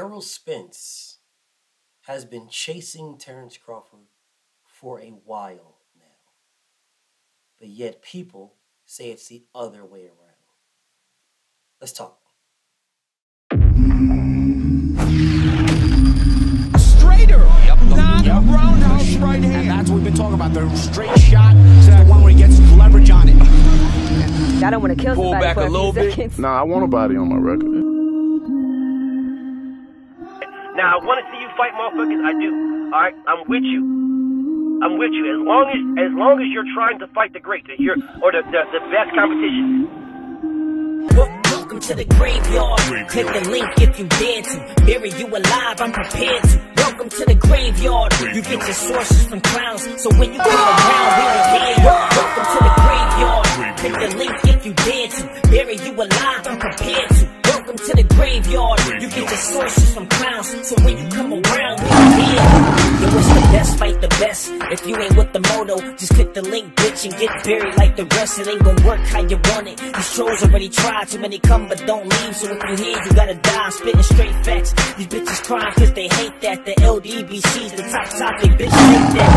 Errol Spence has been chasing Terrence Crawford for a while now, but yet people say it's the other way around. Let's talk. Straighter, not a roundhouse right hand. And that's what we've been talking about. The straight shot is the one where he gets leverage on it. I don't want to kill Pull somebody back for a little few bit. seconds. Nah, I want a body on my record. Now, I want to see you fight motherfuckers. I do. All right, I'm with you. I'm with you. As long as you're trying to fight the greats, the best competition. Welcome to the graveyard. Click the link if you dare to. Bury you alive, I'm prepared to. Welcome to the graveyard. You get your sources from clowns, so when you come around, we don't hear you. Welcome to the graveyard. Click the link if you dare to. Bury you alive, I'm prepared to. Welcome to the graveyard. You get your sources from clowns, so when you come around, we don't hear you. Yo, it's the best, fight the best. If you ain't with the moto, just click the link, bitch, and get buried like the rest. It ain't gonna work how you want it. These trolls already tried, too many come but don't leave. So if you hear, you gotta die. I'm spitting straight facts. These bitches crying cause they hate that. The LDBC's the top topic, bitch, hate that.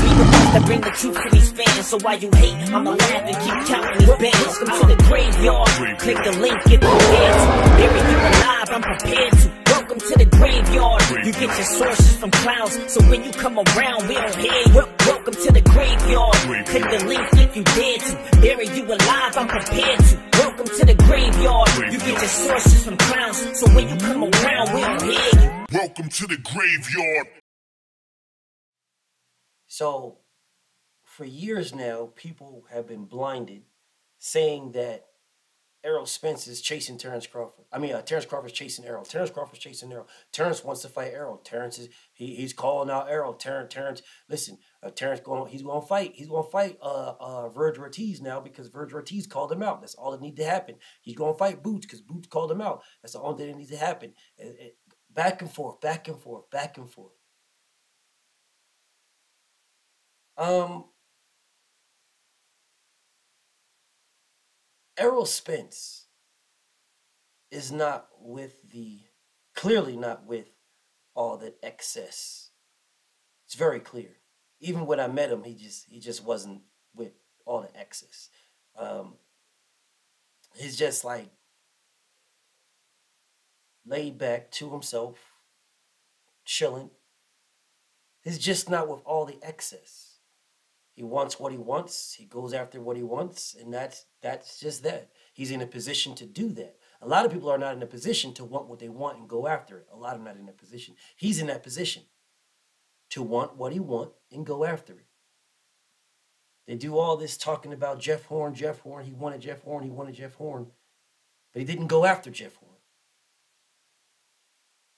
We the ones that bring the truth to these fans. So while you hate, I'ma laugh and keep counting these bands. Welcome to the graveyard. Click the link if you dare to. Bury you alive, I'm prepared to. Welcome to the graveyard. You get your sources from clowns, so when you come around, we don't hear you. Welcome to the graveyard. Click the link if you dare to. Bury you alive, I'm prepared to. Welcome to the graveyard. You get your sources from clowns, so when you come around, we don't hear you. Welcome to the graveyard. So, for years now, people have been blinded, saying that Errol Spence is chasing Terrence Crawford. Terrence Crawford's chasing Errol. Terrence Crawford's chasing Errol. Terrence wants to fight Errol. Terrence is he's calling out Errol. Terrence, listen, Terrence he's going to fight. He's going to fight Virgil Ortiz now because Virgil Ortiz called him out. That's all that needs to happen. He's going to fight Boots because Boots called him out. That's the only thing that needs to happen. Back and forth, back and forth, back and forth. Errol Spence is clearly not with all that excess. It's very clear. Even when I met him, he just wasn't with all the excess. He's just like laid back to himself, chilling. He's just not with all the excess. He wants what he wants. He goes after what he wants, and that's just that. He's in a position to do that. A lot of people are not in a position to want what they want and go after it. A lot of them are not in that position. He's in that position to want what he wants and go after it. They do all this talking about Jeff Horn. He wanted Jeff Horn, but he didn't go after Jeff Horn.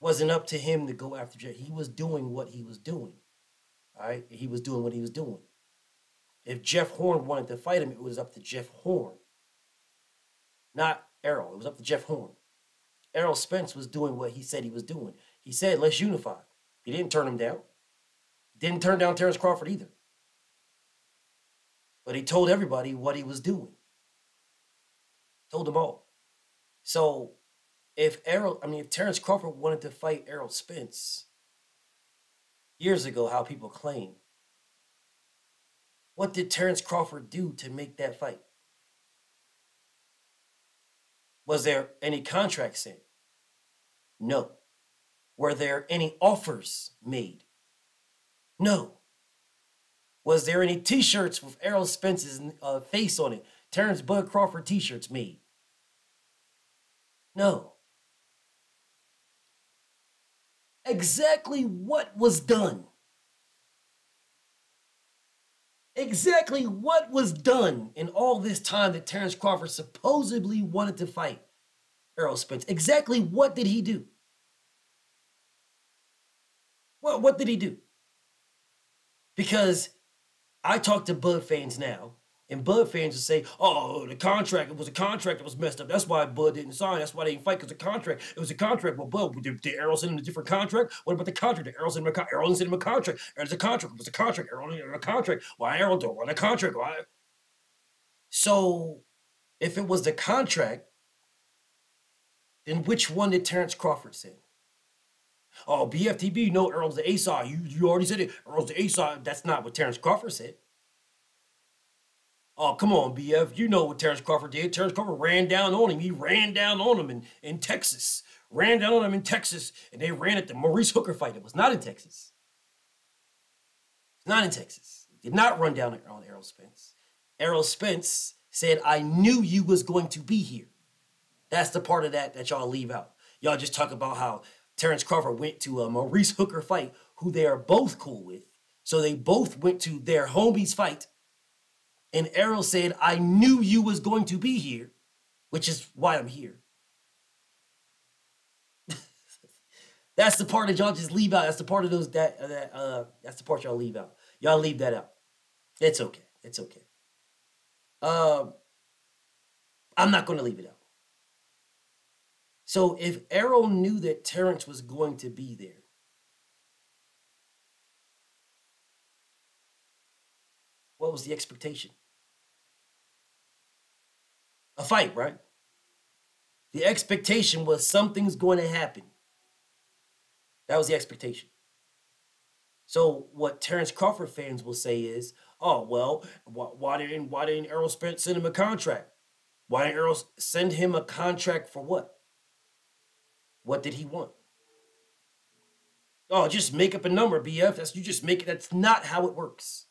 It wasn't up to him to go after Jeff. He was doing what he was doing. All right? He was doing what he was doing. If Jeff Horn wanted to fight him, it was up to Jeff Horn. Not Errol. It was up to Jeff Horn. Errol Spence was doing what he said he was doing. He said, let's unify. He didn't turn him down. He didn't turn down Terrence Crawford either. But he told everybody what he was doing. Told them all. So if Terrence Crawford wanted to fight Errol Spence years ago, how people claim, what did Terrence Crawford do to make that fight? Was there any contracts sent? No. Were there any offers made? No. Was there any t-shirts with Errol Spence's face on it? Terrence Bud Crawford t-shirts made? No. Exactly what was done? Exactly what was done in all this time that Terrence Crawford supposedly wanted to fight Errol Spence? Exactly what did he do? What did he do? Because I talk to Bud fans now, and Bud fans will say, oh, it was a contract that was messed up. That's why Bud didn't sign. That's why they didn't fight, because the contract. It was a contract. Well, Bud, did Errol send him a different contract? What about the contract? Did Errol send him a contract? Errol didn't send him a contract. There's a contract. It was a contract. Errol didn't have a contract. Why Errol don't want a contract? Why? So, if it was the contract, then which one did Terrence Crawford send? Oh, BFTB, you know Errol's the A-side. You already said it. Errol's the A-side. That's not what Terrence Crawford said. Oh, come on, BF. You know what Terrence Crawford did. Terrence Crawford ran down on him. He ran down on him in Texas. Ran down on him in Texas, and they ran at the Maurice Hooker fight. It was not in Texas. It's not in Texas. Did not run down on Errol Spence. Errol Spence said, I knew you was going to be here. That's the part of that y'all leave out. Y'all just talk about how Terrence Crawford went to a Maurice Hooker fight, who they are both cool with. So they both went to their homies fight. And Errol said, I knew you was going to be here, which is why I'm here. That's the part that y'all just leave out. That's the part of those that's the part y'all leave out. Y'all leave that out. It's okay. It's okay. I'm not going to leave it out. So if Errol knew that Terrence was going to be there, what was the expectation? A fight, right? The expectation was something's going to happen. That was the expectation. So what Terrence Crawford fans will say is, oh, well, why didn't Errol Spence send him a contract? Why didn't Errol send him a contract for what? What did he want? Oh, just make up a number, BF. You just make it. That's not how it works.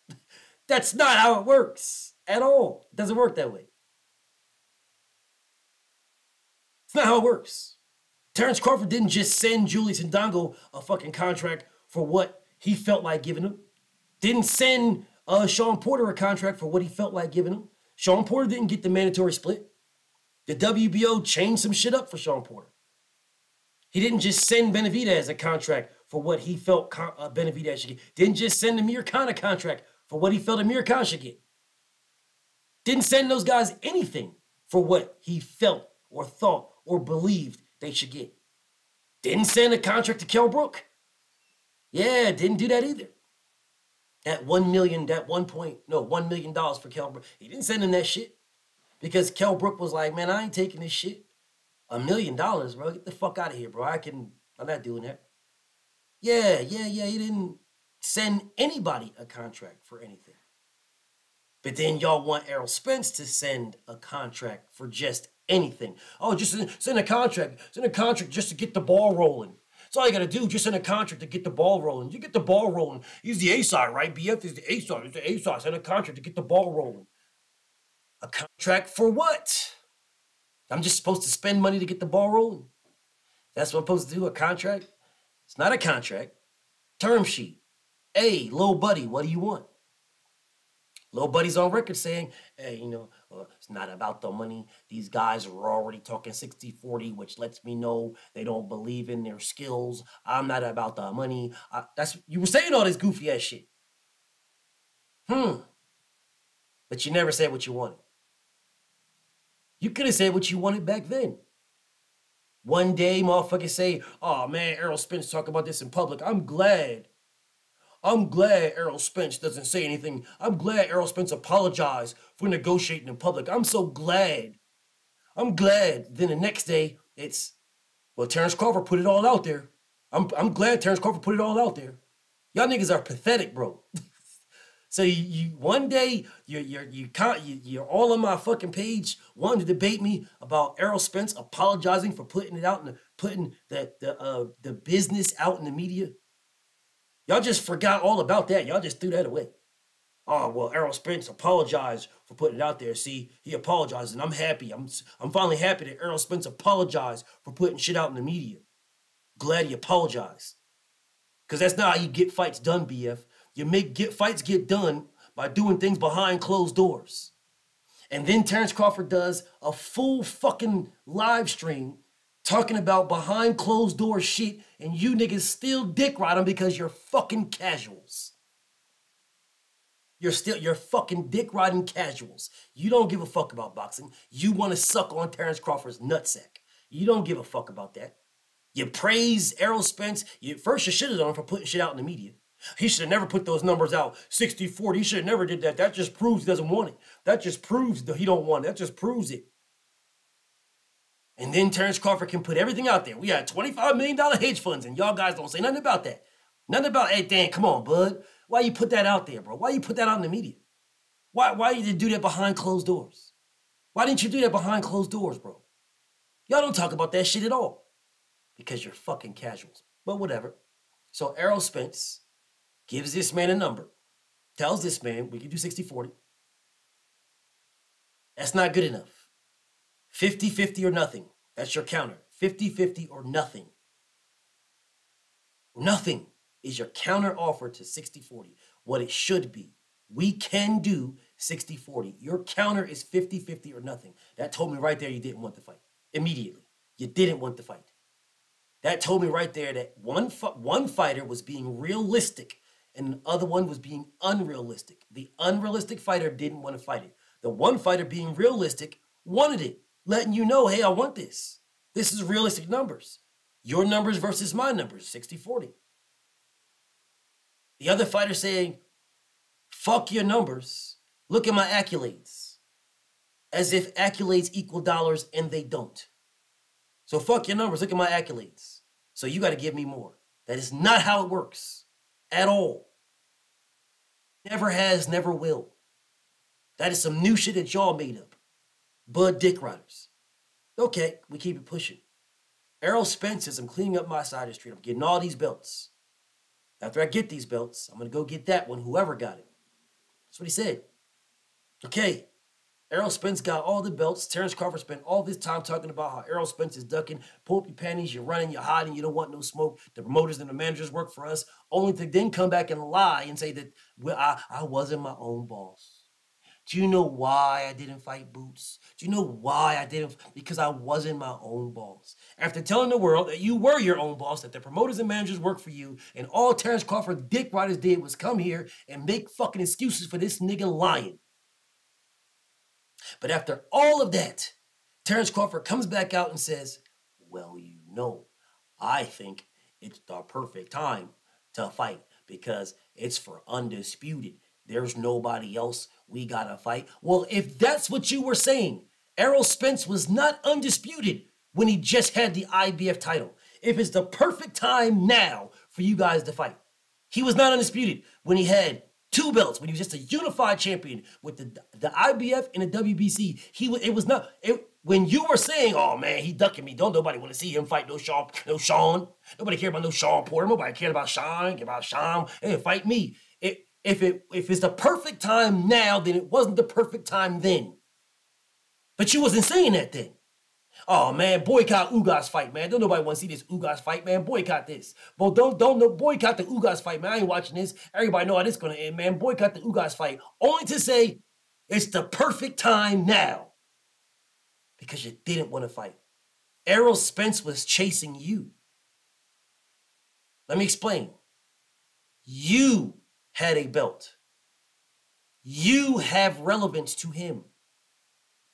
That's not how it works at all. It doesn't work that way. It's not how it works. Terrence Crawford didn't just send Julius Ndongo a fucking contract for what he felt like giving him. Didn't send Sean Porter a contract for what he felt like giving him. Sean Porter didn't get the mandatory split. The WBO changed some shit up for Sean Porter. He didn't just send Benavidez a contract for what he felt Benavidez should get. Didn't just send Amir Khan a contract for what he felt Amir Khan should get. Didn't send those guys anything for what he felt or thought or believed they should get. Didn't send a contract to Kell Brook. Yeah, didn't do that either. That $1 million for Kell Brook. He didn't send him that shit because Kell Brook was like, man, I ain't taking this shit. $1 million, bro. Get the fuck out of here, bro. I'm not doing that. Yeah. He didn't send anybody a contract for anything. But then y'all want Errol Spence to send a contract for just anything. Oh, just send a contract. Send a contract just to get the ball rolling. That's all you got to do. Just send a contract to get the ball rolling. You get the ball rolling. He's the A-side, right? BF is the A-side. He's the A-side. Send a contract to get the ball rolling. A contract for what? I'm just supposed to spend money to get the ball rolling. That's what I'm supposed to do, a contract? It's not a contract. Term sheet. Hey, Lil Buddy, what do you want? Lil Buddy's on record saying, hey, it's not about the money. These guys are already talking 60-40, which lets me know they don't believe in their skills. I'm not about the money. You were saying all this goofy ass shit. But you never said what you wanted. You could have said what you wanted back then. One day, motherfuckers say, oh, man, Errol Spence talk about this in public. I'm glad Errol Spence doesn't say anything. I'm glad Errol Spence apologized for negotiating in public. I'm so glad. I'm glad. Then the next day, it's, well, Terrence Crawford put it all out there. I'm glad Terrence Crawford put it all out there. Y'all niggas are pathetic, bro. So you one day you're all on my fucking page wanting to debate me about Errol Spence apologizing for putting it out and putting the business out in the media. Y'all just forgot all about that. Y'all just threw that away. Oh, well, Errol Spence apologized for putting it out there. See, he apologized, and I'm happy. I'm finally happy that Errol Spence apologized for putting shit out in the media. Glad he apologized. Because that's not how you get fights done, BF. You fights get done by doing things behind closed doors. And then Terrence Crawford does a full fucking live stream talking about behind closed door shit, and you niggas still dick ride him because you're fucking casuals. You're fucking dick riding casuals. You don't give a fuck about boxing. You want to suck on Terrence Crawford's nutsack. You don't give a fuck about that. You praise Errol Spence. First you shitted on him for putting shit out in the media. He should have never put those numbers out, 60-40. He should have never did that. That just proves he doesn't want it. That just proves that he don't want it. That just proves it. And then Terrence Crawford can put everything out there. We got $25 million hedge funds, and y'all guys don't say nothing about that. Nothing about, hey, Dan, come on, bud. Why you put that out there, bro? Why you put that out in the media? Why you didn't do that behind closed doors? Why didn't you do that behind closed doors, bro? Y'all don't talk about that shit at all. Because you're fucking casuals. But whatever. So Errol Spence gives this man a number. Tells this man, we can do 60-40. That's not good enough. 50-50 or nothing. That's your counter. 50-50 or nothing. Nothing is your counter offer to 60-40. What it should be. We can do 60-40. Your counter is 50-50 or nothing. That told me right there you didn't want the fight. Immediately. You didn't want the fight. That told me right there that one fighter was being realistic and the other one was being unrealistic. The unrealistic fighter didn't want to fight it. The one fighter being realistic wanted it, letting you know, hey, I want this. This is realistic numbers. Your numbers versus my numbers, 60-40. The other fighter saying, fuck your numbers. Look at my accolades. As if accolades equal dollars and they don't. So fuck your numbers. Look at my accolades. So you got to give me more. That is not how it works. At all. Never has, never will. That is some new shit that y'all made up. Bud Dick Riders. Okay, we keep it pushing. Errol Spence says, I'm cleaning up my side of the street. I'm getting all these belts. After I get these belts, I'm going to go get that one, whoever got it. That's what he said. Okay. Errol Spence got all the belts. Terrence Crawford spent all this time talking about how Errol Spence is ducking. Pull up your panties, you're running, you're hiding, you don't want no smoke. The promoters and the managers work for us, only to then come back and lie and say that, well, I wasn't my own boss. Do you know why I didn't fight Boots? Do you know why I didn't? Because I wasn't my own boss. After telling the world that you were your own boss, that the promoters and managers work for you, and all Terrence Crawford dick riders did was come here and make fucking excuses for this nigga lying. But after all of that, Terrence Crawford comes back out and says, well, you know, I think it's the perfect time to fight because it's for undisputed. There's nobody else we gotta fight. Well, if that's what you were saying, Errol Spence was not undisputed when he just had the IBF title. If it's the perfect time now for you guys to fight. He was not undisputed when he had 2 belts, when he was just a unified champion with the IBF and the WBC. When you were saying, oh man, he ducking me. Don't nobody want to see him fight no Sean. Nobody care about no Sean Porter. Nobody cared about Sean. Hey, fight me. If it's the perfect time now, then it wasn't the perfect time then. But you wasn't saying that then. Oh man, boycott Ugas fight, man. Don't nobody want to see this Ugas fight, man. Boycott this. Well, don't boycott the Ugas fight, man. I ain't watching this. Everybody know how this gonna end, man. Boycott the Ugas fight. Only to say it's the perfect time now. Because you didn't want to fight. Errol Spence was chasing you. Let me explain. You had a belt. You have relevance to him.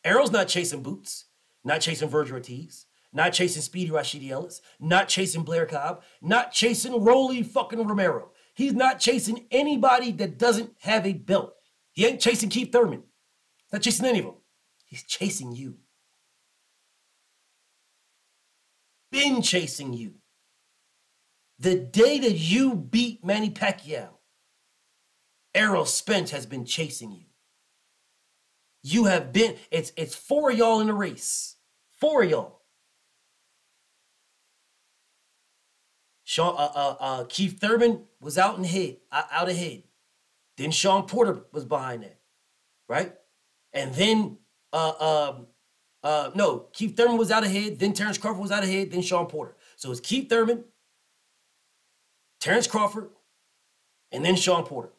Errol's not chasing Boots, not chasing Virgil Ortiz, not chasing Speedy Rashidi Ellis, not chasing Blair Cobb, not chasing Rolly fucking Romero. He's not chasing anybody that doesn't have a belt. He ain't chasing Keith Thurman. He's not chasing any of them. He's chasing you. Been chasing you. The day that you beat Manny Pacquiao, Errol Spence has been chasing you. You have been, it's 4 of y'all in the race. 4 of y'all. Keith Thurman was out ahead. Then Sean Porter was behind that, right? And then, no, Keith Thurman was out ahead. Then Terrence Crawford was out ahead. Then Sean Porter. So it's Keith Thurman, Terrence Crawford, and then Sean Porter.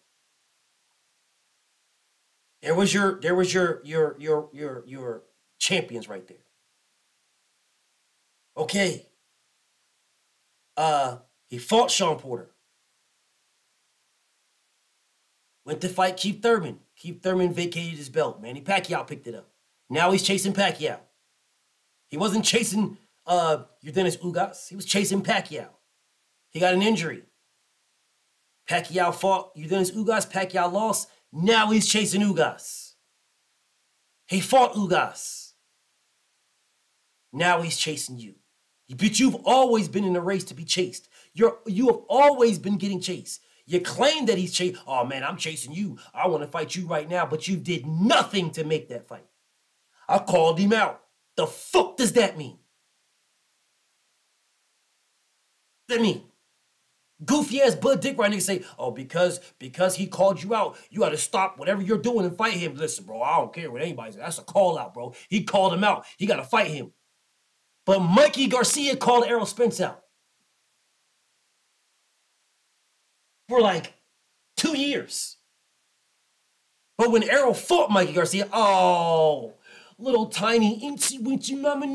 There was your champions right there. Okay. He fought Sean Porter. Went to fight Keith Thurman. Keith Thurman vacated his belt. Manny Pacquiao picked it up. Now he's chasing Pacquiao. He wasn't chasing Dennis Ugas. He was chasing Pacquiao. He got an injury. Pacquiao fought Dennis Ugas. Pacquiao lost. Now he's chasing Ugas. He fought Ugas. Now he's chasing you. But you've always been in a race to be chased. You have always been getting chased. You claim that he's chasing. Oh, man, I'm chasing you. I want to fight you right now. But you did nothing to make that fight. I called him out. The fuck does that mean? What does that mean? Goofy ass Bud Dick right nigga say, oh, because he called you out, you got to stop whatever you're doing and fight him. Listen, bro, I don't care what anybody says. That's a call out, bro. He called him out. He got to fight him. But Mikey Garcia called Errol Spence out for like 2 years. But when Errol fought Mikey Garcia, oh, little tiny incy wincy mama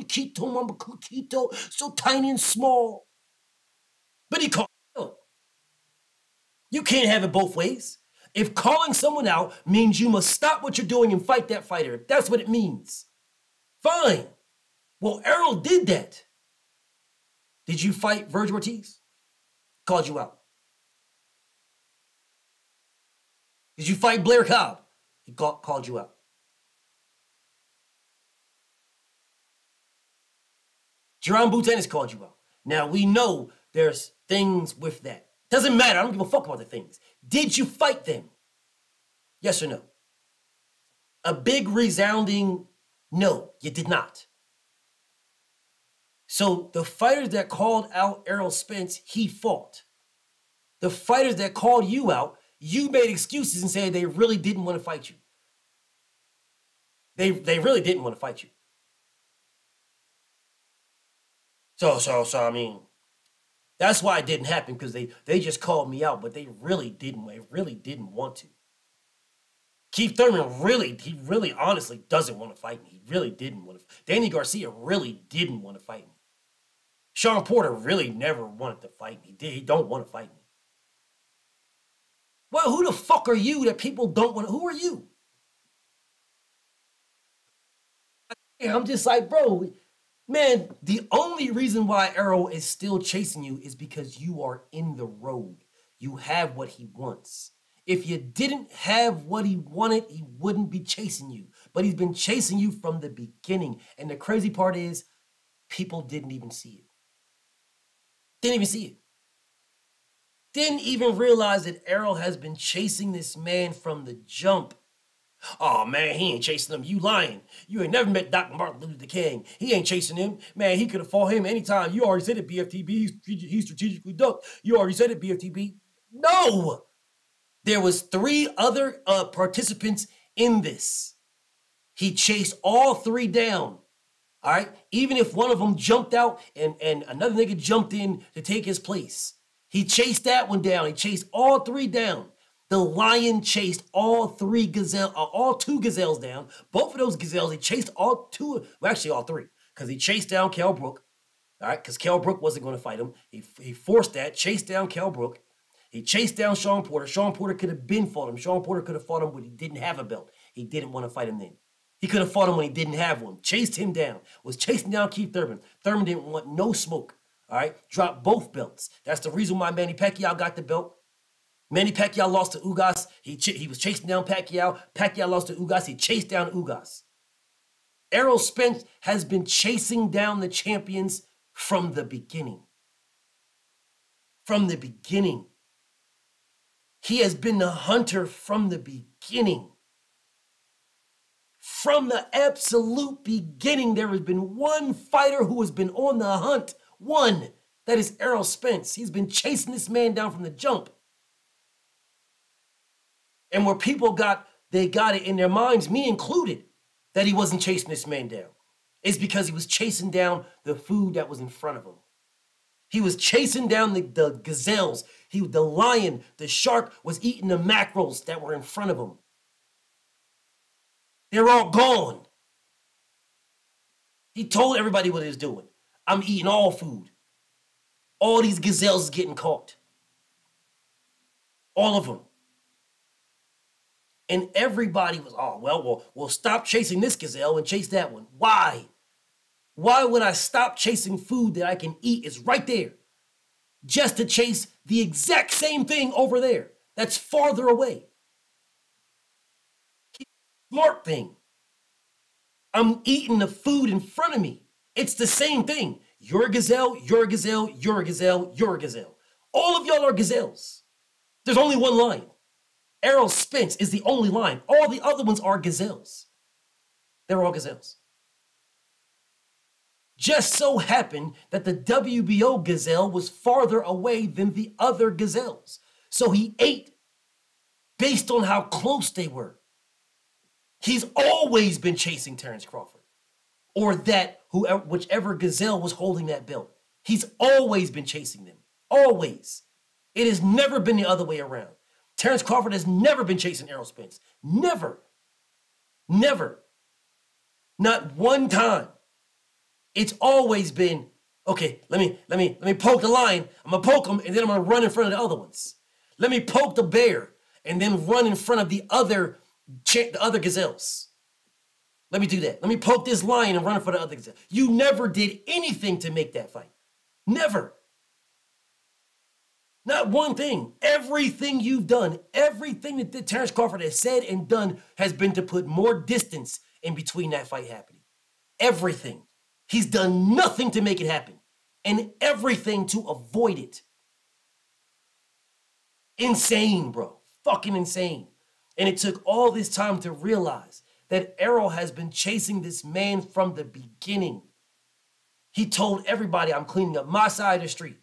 keto, so tiny and small. But he called out. You can't have it both ways. If calling someone out means you must stop what you're doing and fight that fighter, if that's what it means, fine. Well, Errol did that. Did you fight Virgil Ortiz? Called you out. Did you fight Blair Cobb? He called you out. Jerome Boutenis called you out. Now, we know there's things with that. Doesn't matter. I don't give a fuck about the things. Did you fight them? Yes or no? A big resounding no, you did not. So the fighters that called out Errol Spence, he fought. The fighters that called you out, you made excuses and said they really didn't want to fight you. They really didn't want to fight you. So I mean, that's why it didn't happen, because they just called me out, but they really didn't want to. Keith Thurman he really honestly doesn't want to fight me. He really didn't want to. Danny Garcia really didn't want to fight me. Sean Porter really never wanted to fight me. He don't want to fight me. Well, who the fuck are you that people don't want to? Who are you? I'm just like, bro, man, the only reason why Errol is still chasing you is because you are in the road. You have what he wants. If you didn't have what he wanted, he wouldn't be chasing you. But he's been chasing you from the beginning. And the crazy part is, people didn't even see it. Didn't even see it. Didn't even realize that Errol has been chasing this man from the jump. Oh, man, he ain't chasing him. You lying. You ain't never met Dr. Martin Luther King. He ain't chasing him. Man, he could have fought him anytime. You already said it, BFTB. He strategically ducked. You already said it, BFTB. No! There was 3 other participants in this. He chased all 3 down. All right? Even if one of them jumped out and another nigga jumped in to take his place. He chased that one down. He chased all 3 down. The lion chased all 2 gazelles down. Both of those gazelles, he chased all 2, well, actually all 3, because he chased down Kell Brook, all right, because Kell Brook wasn't going to fight him. He forced that, chased down Kell Brook. He chased down Sean Porter. Sean Porter could have been fought him. Sean Porter could have fought him when he didn't have a belt. He didn't want to fight him then. He could have fought him when he didn't have one. Chased him down. Was chasing down Keith Thurman. Thurman didn't want no smoke, all right? Dropped both belts. That's the reason why Manny Pacquiao got the belt. Manny Pacquiao lost to Ugas. He was chasing down Pacquiao. Pacquiao lost to Ugas. He chased down Ugas. Errol Spence has been chasing down the champions from the beginning. From the beginning. He has been the hunter from the beginning. From the absolute beginning, there has been one fighter who has been on the hunt. One. That is Errol Spence. He's been chasing this man down from the jump. And where people they got it in their minds, me included, that he wasn't chasing this man down. It's because he was chasing down the food that was in front of him. He was chasing down the gazelles. The lion, the shark was eating the mackerels that were in front of him. They're all gone. He told everybody what he was doing. I'm eating all food. All these gazelles is getting caught. All of them. And everybody was, oh, well, we'll stop chasing this gazelle and chase that one. Why? Why would I stop chasing food that I can eat? It's right there. Just to chase the exact same thing over there that's farther away. Smart thing. I'm eating the food in front of me. It's the same thing. You're a gazelle, you're a gazelle, you're a gazelle, you're a gazelle. All of y'all are gazelles. There's only one lion. Errol Spence is the only lion. All the other ones are gazelles. They're all gazelles. Just so happened that the WBO gazelle was farther away than the other gazelles. So he ate based on how close they were. He's always been chasing Terrence Crawford, or whichever gazelle was holding that belt. He's always been chasing them. Always. It has never been the other way around. Terrence Crawford has never been chasing Errol Spence. Never. Never. Not one time. It's always been, okay, let me poke the lion. I'm gonna poke him, and then I'm gonna run in front of the other ones. Let me poke the bear, and then run in front of the other gazelles. Let me do that. Let me poke this lion and run in front of the other gazelles. You never did anything to make that fight. Never. Not one thing. Everything you've done, everything that Terrence Crawford has said and done has been to put more distance in between that fight happening. Everything. He's done nothing to make it happen, and everything to avoid it. Insane, bro. Fucking insane. And it took all this time to realize that Errol has been chasing this man from the beginning. He told everybody, I'm cleaning up my side of the street.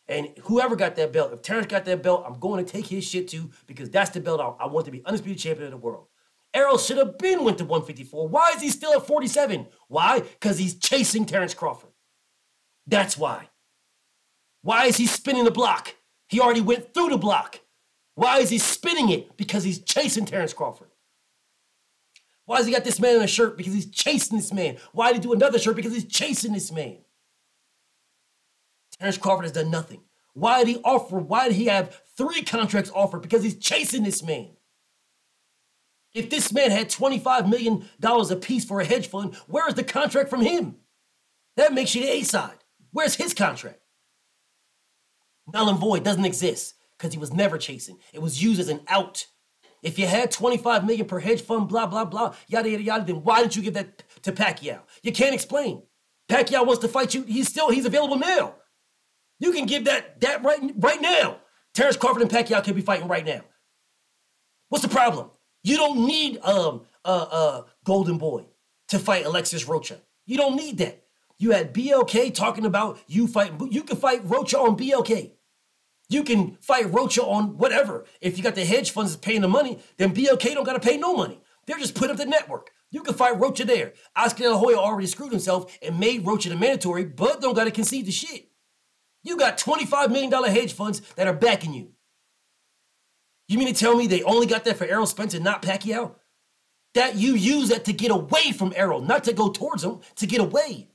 And whoever got that belt, if Terrence got that belt, I'm going to take his shit too, because that's the belt I want to be undisputed champion of the world. Errol should have been went to 154. Why is he still at 47? Why? Because he's chasing Terrence Crawford. That's why. Why is he spinning the block? He already went through the block. Why is he spinning it? Because he's chasing Terrence Crawford. Why has he got this man in a shirt? Because he's chasing this man. Why did he do another shirt? Because he's chasing this man. Terrence Crawford has done nothing. Why did he offer? Why did he have 3 contracts offered? Because he's chasing this man. If this man had $25 million apiece for a hedge fund, where is the contract from him? That makes you the A side. Where's his contract? Null and void, doesn't exist, because he was never chasing. It was used as an out. If you had $25 million per hedge fund, blah, blah, blah, yada, yada, yada, then why didn't you give that to Pacquiao? You can't explain. Pacquiao wants to fight you. He's available now. You can give that right now. Terrence Crawford and Pacquiao could be fighting right now. What's the problem? You don't need Golden Boy to fight Alexis Rocha. You don't need that. You had BLK talking about you fighting. You can fight Rocha on BLK. You can fight Rocha on whatever. If you got the hedge funds paying the money, then BLK don't got to pay no money. They're just putting up the network. You can fight Rocha there. Oscar De La Hoya already screwed himself and made Rocha the mandatory, but don't got to concede the shit. You got $25 million hedge funds that are backing you. You mean to tell me they only got that for Errol Spence and not Pacquiao? That you use that to get away from Errol, not to go towards him, to get away.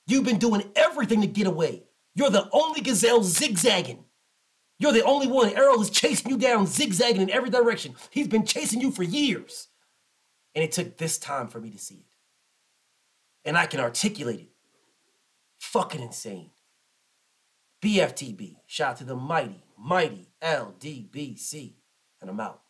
You've been doing everything to get away. You're the only gazelle zigzagging. You're the only one. Errol is chasing you down, zigzagging in every direction. He's been chasing you for years. And it took this time for me to see it. And I can articulate it. Fucking insane. BFTB. Shout out to the mighty LDBC. And I'm out.